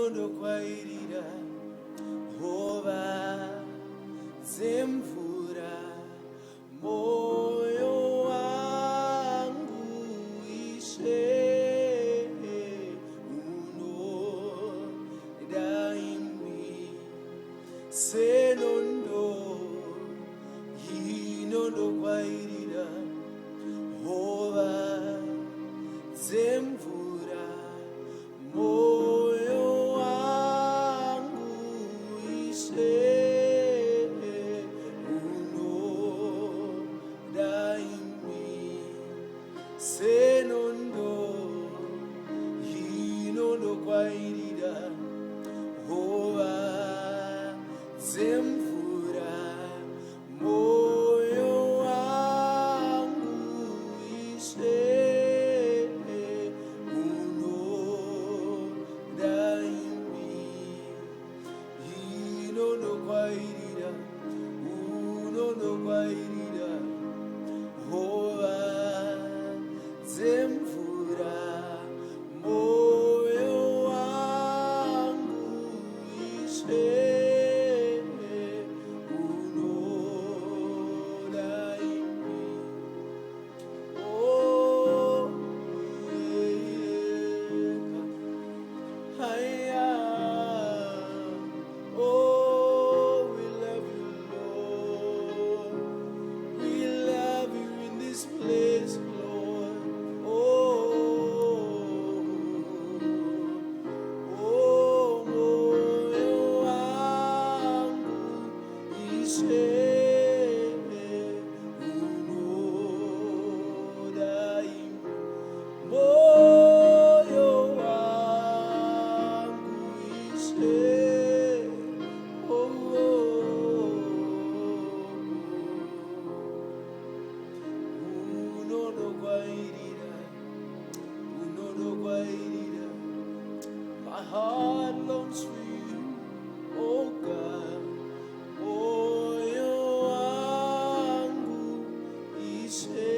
inondo kwairira hova zemvura moyo wangu Ishe unodaimi senondo inondo kwairira hova zemvura moyo wangu Ishe unodaimi senondo inondo kwairira hova zemvura moyo wangu Ishe unodaimi inondo kwairira hova zemvura moyo wangu Ishe unodaimi. Oh, yeah. Oh, we love you, Lord. We love you in this place, Lord. Moyo wangu Ishe unodaimi. Moyo wangu Ishe unodaimi. My heart longs for you, oh God. Moyo wangu Ishe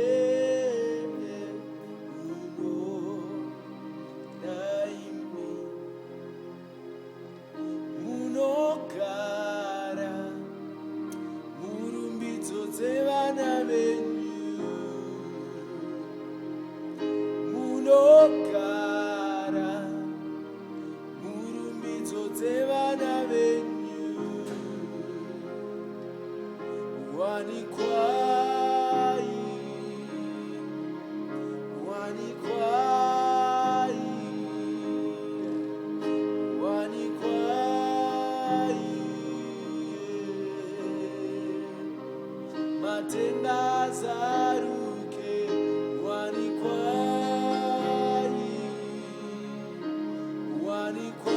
unodaimi. Munogara murumbidzo dzevana venyu, munogara murumbidzo dzevana venyu, wanikwai wanikwai wanikwai matenda azaruke, wanikwai wanikwai